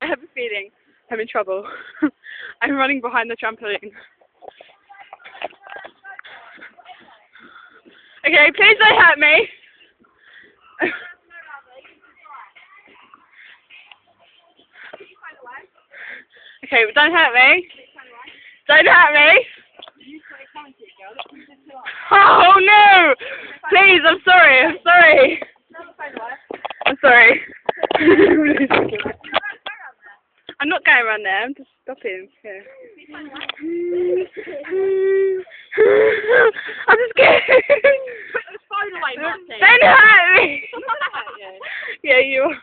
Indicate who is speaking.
Speaker 1: I have a feeling I'm in trouble. I'm running behind the trampoline. Okay, please don't hurt me. Okay, but don't hurt me. Don't hurt me. Oh no! Please, I'm sorry. I'm sorry. I'm sorry. I'm not going around there. I'm just stopping. Here. I'm just scared. Don't hurt me. Yeah, you are.